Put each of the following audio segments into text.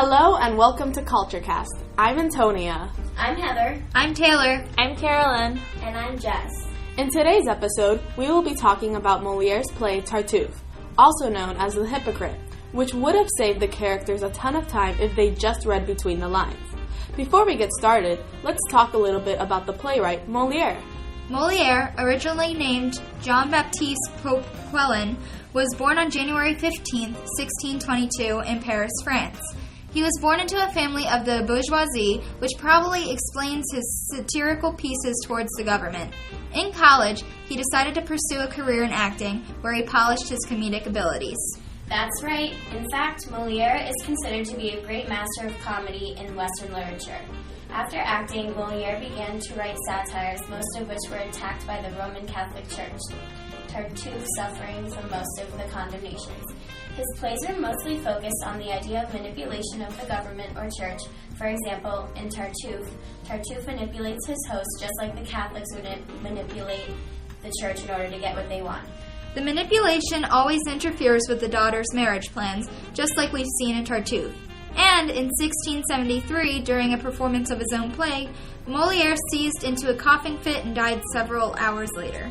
Hello and welcome to CultureCast. I'm Antonia. I'm Heather. I'm Taylor. I'm Carolyn. And I'm Jess. In today's episode, we will be talking about Moliere's play Tartuffe, also known as The Hypocrite, which would have saved the characters a ton of time if they just read between the lines. Before we get started, let's talk a little bit about the playwright Moliere. Moliere, originally named Jean-Baptiste Poquelin, was born on January 15, 1622 in Paris, France. He was born into a family of the bourgeoisie, which probably explains his satirical pieces towards the government. In college, he decided to pursue a career in acting, where he polished his comedic abilities. That's right. In fact, Moliere is considered to be a great master of comedy in Western literature. After acting, Moliere began to write satires, most of which were attacked by the Roman Catholic Church, Tartuffe suffering from most of the condemnations. His plays are mostly focused on the idea of manipulation of the government or church. For example, in Tartuffe, Tartuffe manipulates his host just like the Catholics would manipulate the church in order to get what they want. The manipulation always interferes with the daughter's marriage plans, just like we've seen in Tartuffe. And in 1673, during a performance of his own play, Moliere seized into a coughing fit and died several hours later.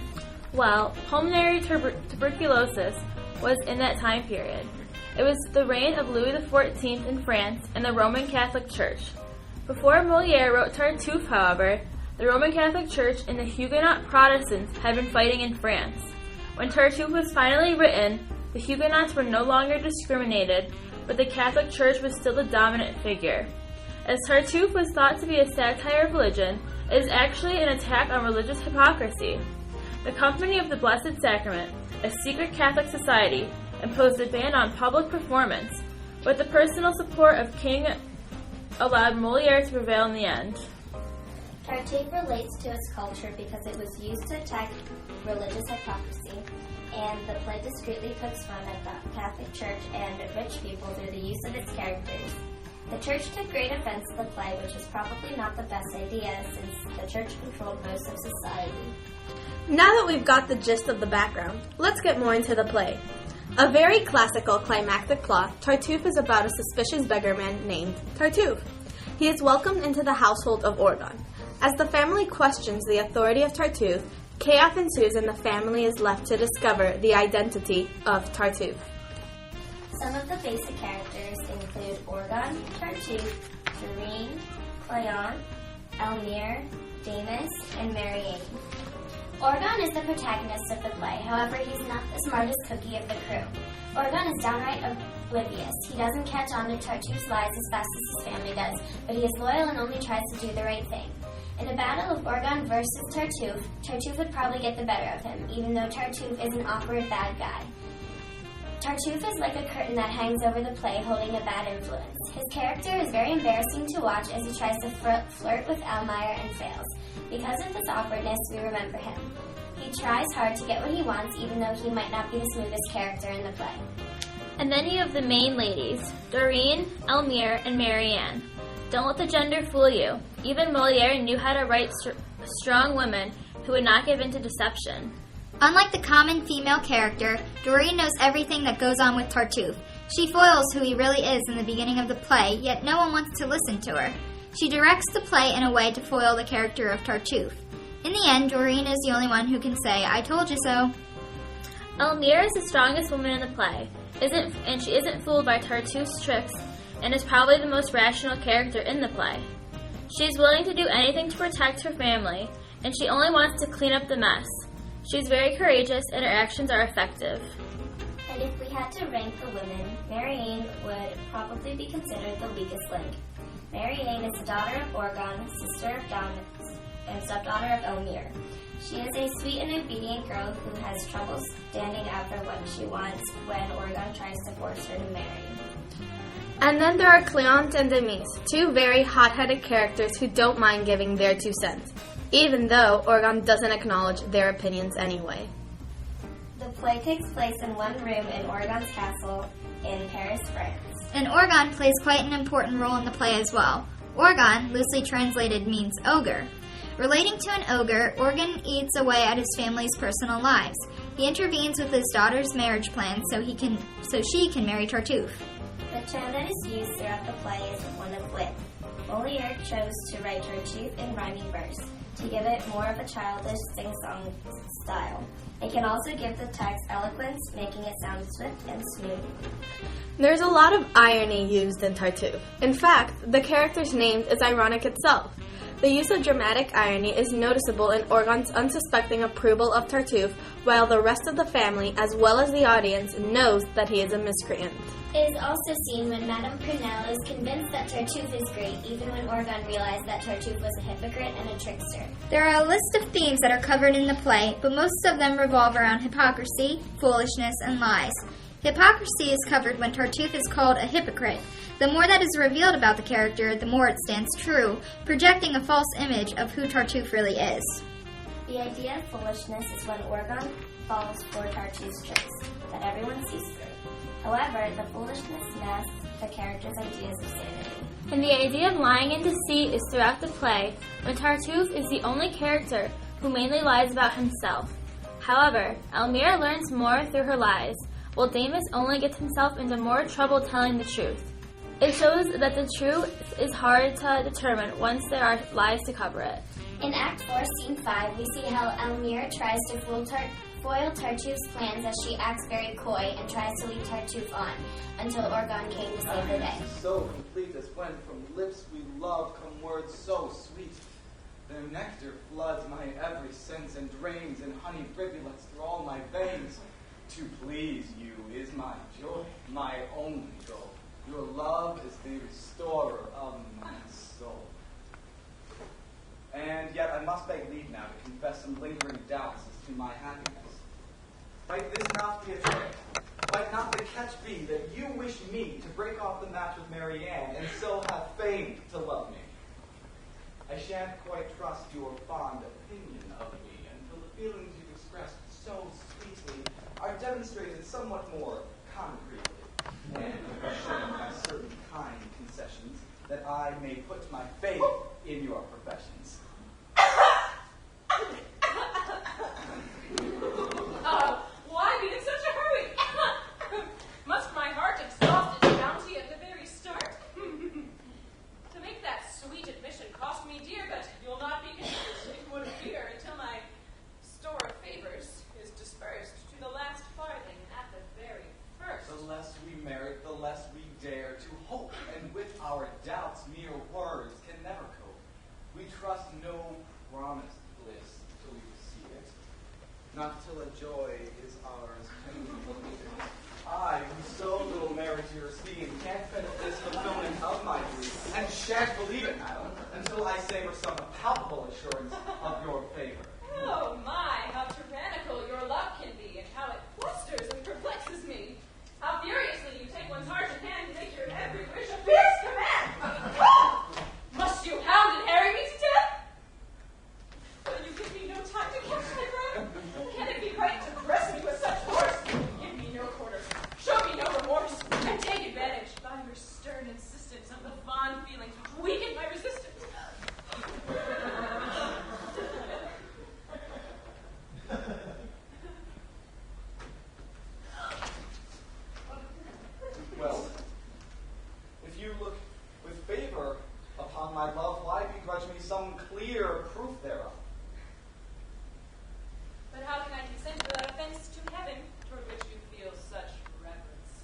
Well, pulmonary tuberculosis was in that time period. It was the reign of Louis XIV in France and the Roman Catholic Church. Before Moliere wrote Tartuffe, however, the Roman Catholic Church and the Huguenot Protestants had been fighting in France. When Tartuffe was finally written, the Huguenots were no longer discriminated, but the Catholic Church was still the dominant figure. As Tartuffe was thought to be a satire of religion, it is actually an attack on religious hypocrisy. The Company of the Blessed Sacrament, a secret Catholic society, imposed a ban on public performance, but the personal support of King allowed Moliere to prevail in the end. Tartuffe relates to its culture because it was used to attack religious hypocrisy, and the play discreetly pokes fun at the Catholic Church and rich people through the use of its characters. The church took great offense to the play, which was probably not the best idea since the church controlled most of society. Now that we've got the gist of the background, let's get more into the play. A very classical climactic plot, Tartuffe is about a suspicious beggarman named Tartuffe. He is welcomed into the household of Orgon. As the family questions the authority of Tartuffe, chaos ensues and the family is left to discover the identity of Tartuffe. Some of the basic characters include Orgon, Tartuffe, Doreen, Cleon, Elmire, Damus, and Marianne. Orgon is the protagonist of the play, however he's not the smartest cookie of the crew. Orgon is downright oblivious. He doesn't catch on to Tartuffe's lies as fast as his family does, but he is loyal and only tries to do the right thing. In a battle of Orgon versus Tartuffe, Tartuffe would probably get the better of him, even though Tartuffe is an awkward bad guy. Tartuffe is like a curtain that hangs over the play, holding a bad influence. His character is very embarrassing to watch as he tries to flirt with Elmire and fails. Because of this awkwardness, we remember him. He tries hard to get what he wants, even though he might not be the smoothest character in the play. And then you have the main ladies, Doreen, Elmire, and Marianne. Don't let the gender fool you. Even Moliere knew how to write strong women who would not give in to deception. Unlike the common female character, Doreen knows everything that goes on with Tartuffe. She foils who he really is in the beginning of the play, yet no one wants to listen to her. She directs the play in a way to foil the character of Tartuffe. In the end, Doreen is the only one who can say, "I told you so." Elmire is the strongest woman in the play, and she isn't fooled by Tartuffe's tricks, and is probably the most rational character in the play. She is willing to do anything to protect her family, and she only wants to clean up the mess. She's very courageous, and her actions are effective. And if we had to rank the women, Marianne would probably be considered the weakest link. Marianne is the daughter of Orgon, sister of Damus, and stepdaughter of Elmire. She is a sweet and obedient girl who has trouble standing up for what she wants when Orgon tries to force her to marry. And then there are Cleon and Damus, two very hot-headed characters who don't mind giving their 2 cents, even though Orgon doesn't acknowledge their opinions anyway. The play takes place in one room in Orgon's castle in Paris, France. And Orgon plays quite an important role in the play as well. Orgon, loosely translated, means ogre. Relating to an ogre, Orgon eats away at his family's personal lives. He intervenes with his daughter's marriage plans so she can marry Tartuffe. The tone that is used throughout the play is one of wit. Moliere chose to write Tartuffe in rhyming verse to give it more of a childish sing-song style. It can also give the text eloquence, making it sound swift and smooth. There's a lot of irony used in Tartuffe. In fact, the character's name is ironic itself. The use of dramatic irony is noticeable in Orgon's unsuspecting approval of Tartuffe, while the rest of the family, as well as the audience, knows that he is a miscreant. It is also seen when Madame Prunelle is convinced that Tartuffe is great, even when Orgon realized that Tartuffe was a hypocrite and a trickster. There are a list of themes that are covered in the play, but most of them revolve around hypocrisy, foolishness, and lies. Hypocrisy is covered when Tartuffe is called a hypocrite. The more that is revealed about the character, the more it stands true, projecting a false image of who Tartuffe really is. The idea of foolishness is when Orgon falls for Tartuffe's tricks that everyone sees through. However, the foolishness masks the character's ideas of sanity. And the idea of lying and deceit is throughout the play, when Tartuffe is the only character who mainly lies about himself. However, Elmire learns more through her lies, while Damus only gets himself into more trouble telling the truth. It shows that the truth is hard to determine once there are lies to cover it. In Act 4, Scene 5, we see how Elmire tries to foil Tartuffe's plans as she acts very coy and tries to lead Tartuffe on, until Orgon came to save the day. So complete as when from lips we love come words so sweet. Their nectar floods my every sense and drains in honey rivulets through all my veins. To please you is my joy, my only goal. Your love is the restorer of my soul. And yet I must beg leave now to confess some lingering doubts as to my happiness. Might this not be a trick? Might not the catch be that you wish me to break off the match with Marianne and so have feigned to love me? I shan't quite trust your fond opinion of me until the feelings you've expressed so sweetly are demonstrated somewhat more concretely, and shown by certain kind concessions that I may put my faith in your professions. Why be in such a hurry? Must my heart exhaust its bounty at the very start? To make that sweet admission cost me dear, but you'll not be convinced, it would appear, until my store of favors is dispersed to the last farthing at the very first. The less we merit, the less we dare to hope, and with our doubts mere words can never cope. We trust no promised bliss till we see it, not till a joy is ours can we believe it. I, who so little merit your esteem, can't finish this fulfillment of my dream, and shan't believe it, madam, until I savor some palpable assurance of your favor. Oh my, how tyrannical your love can be, and how it flusters and perplexes me. How furiously you take one's heart in hand to make your every wish a fierce command. Must you hound and harry me to death? Will you give me no time to catch my breath? Can it be right to press me with such force? Give me no quarter, show me no remorse, and take advantage by your stern insistence of the fond feelings which weaken my resistance. Well, if you look with favor upon my love, why begrudge me some clear proof thereof? But how can I consent without offense to heaven, toward which you feel such reverence?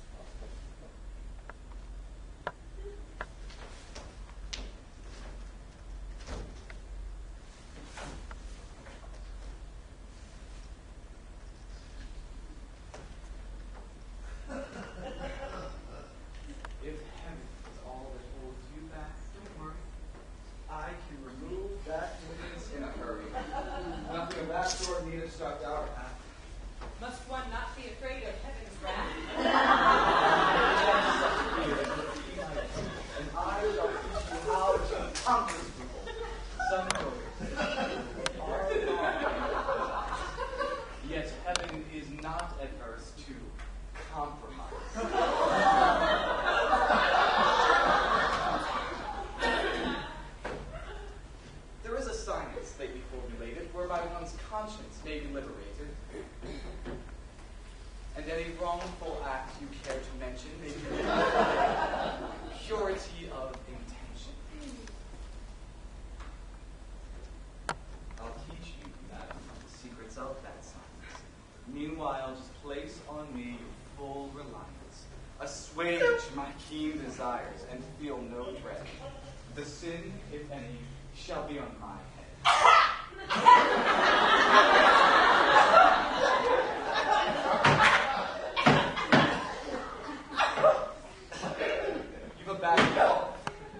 If heaven is all that holds you back, don't worry. I can remove that hindrance in a hurry. Nothing of that sort need obstruct our path. Must one not be afraid of heaven's wrath? And I shall teach you how to conquer people. Some motives are long. Yet heaven is not adverse to compromise. There is a science lately formulated whereby one's conscience may be liberated. and any wrongful act you care to mention may be purity of intention. I'll teach you, madam, the secrets of that science. Meanwhile, just place on me your full reliance. Assuage my keen desires and feel no dread. The sin, if any, shall be on my head. You've a bad cough.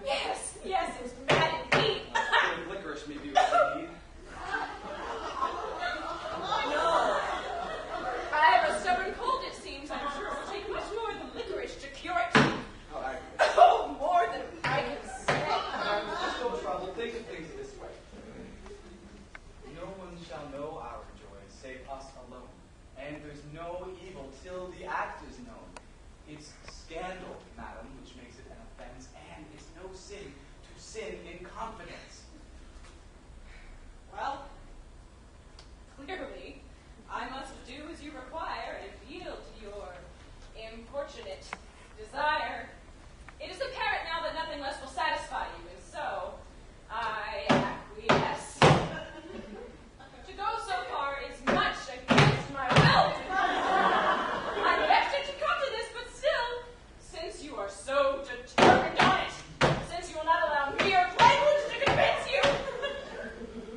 Yes, it's bad indeed. A bit of licorice may be what you need. No. I have a stubborn cold, it seems. I'm sure it will take much more than licorice to cure it. How accurate. Oh, more than I can say. Just no trouble. Think of things this way. No one shall know our joy save us alone. And there's no evil till the act is known. It's scandal, madam, which makes it an offense, and it's no sin to sin in confidence. Well, clearly, I must do as you require and yield to your importunate desire. It is apparent now that nothing less will satisfy you, and so I acquiesce. To go so far is much against my will. I'm vexed to come to this, but still, since you are so determined on it, since you will not allow mere language to convince you,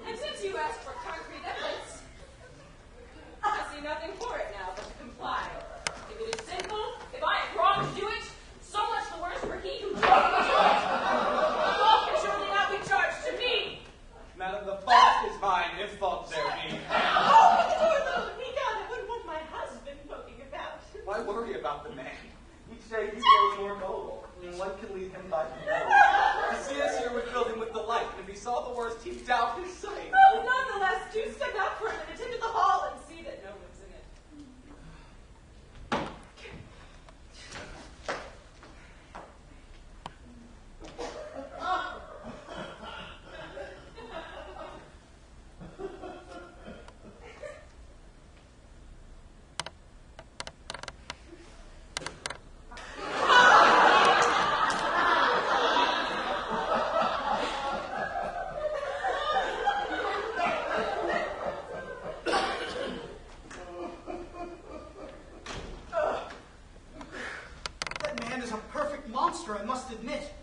and since you ask for concrete evidence, I see nothing for it now but to comply. If it is sinful, if I am wrong to do it, so much the worse for he who drove me to it. The fault can surely not be charged to me. Madam, the fault is mine, if fault there be. Oh, but the door will be done. I wouldn't want my husband poking about. Why worry about the man? Each day he grows more noble, and one can lead him by the nose. To see us here would fill him with delight, and if he saw the worst, he'd doubt his sight. Oh, nonetheless, do step out for a minute into the hall and see that no one's in it. That man is a perfect monster, I must admit.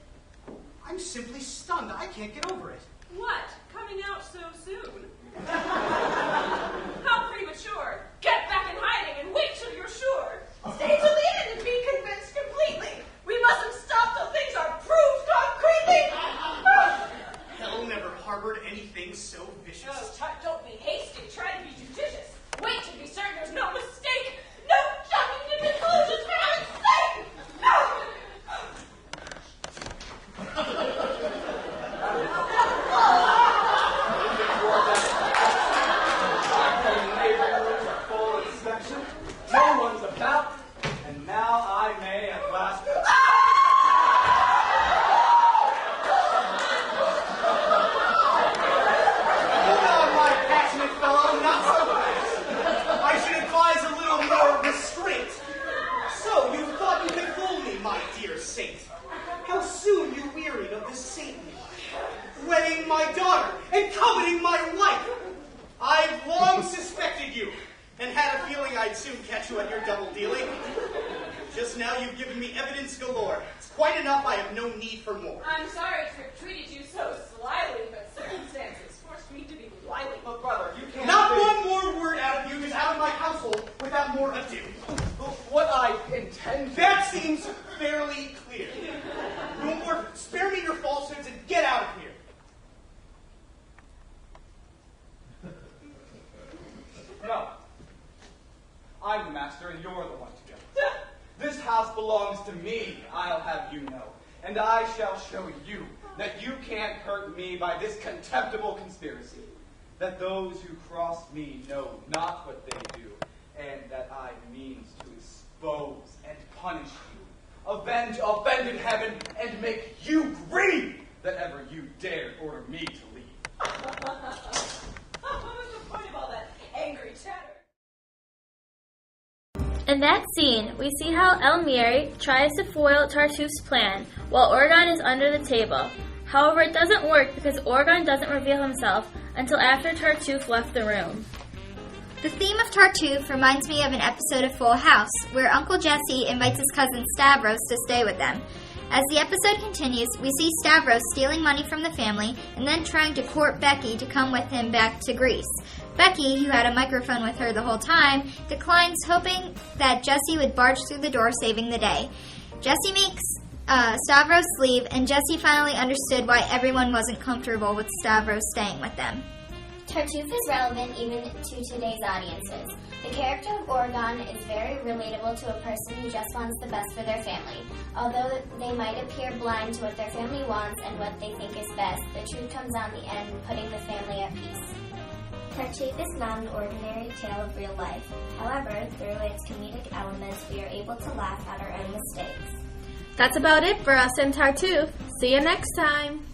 I'm simply stunned. I can't get over it. What? Coming out so soon? How premature. Get back in hiding and wait till you're sure. Stay till the end and be convinced completely. We mustn't stop till things are proved concretely. Hell never harbored anything so vicious. Don't be hasty. Try to be judicious. Wait to be certain there's no mistake. No jumping to conclusions for heaven's sake. No! Full inspection. No one's about, and now I may at last. Hold on, my passionate fellow, not so fast. I should advise a little more restraint. So, you thought you could fool me, my dear saint. How soon you wearied of this Satan life, wedding my daughter and coveting my wife. I've long suspected you, and had a feeling I'd soon catch you at your double dealing. Just now you've given me evidence galore. It's quite enough, I have no need for more. I'm sorry to have treated you so slyly, but circumstances forced me to be wily. But brother, you can't. Not say- one more word out of you is out of my household without more ado. What I intend. That seems fairly clear. No more, spare me your falsehoods and get out of here. No. I'm the master and you're the one to go. This house belongs to me, I'll have you know. And I shall show you that you can't hurt me by this contemptible conspiracy. That those who cross me know not what they do, and that I mean to expose and punish you, avenge offended heaven, and make you grieve that ever you dared order me to leave. What was the point of all that angry chatter? In that scene, we see how Moliere tries to foil Tartuffe's plan while Orgon is under the table. However, it doesn't work because Orgon doesn't reveal himself until after Tartuffe left the room. The theme of Tartuffe reminds me of an episode of Full House, where Uncle Jesse invites his cousin Stavros to stay with them. As the episode continues, we see Stavros stealing money from the family and then trying to court Becky to come with him back to Greece. Becky, who had a microphone with her the whole time, declines, hoping that Jesse would barge through the door, saving the day. Jesse makes Stavros leave, and Jesse finally understood why everyone wasn't comfortable with Stavros staying with them. Tartuffe is relevant even to today's audiences. The character of Orgon is very relatable to a person who just wants the best for their family. Although they might appear blind to what their family wants and what they think is best, the truth comes out in the end, putting the family at peace. Tartuffe is not an ordinary tale of real life. However, through its comedic elements, we are able to laugh at our own mistakes. That's about it for us in Tartuffe. See you next time.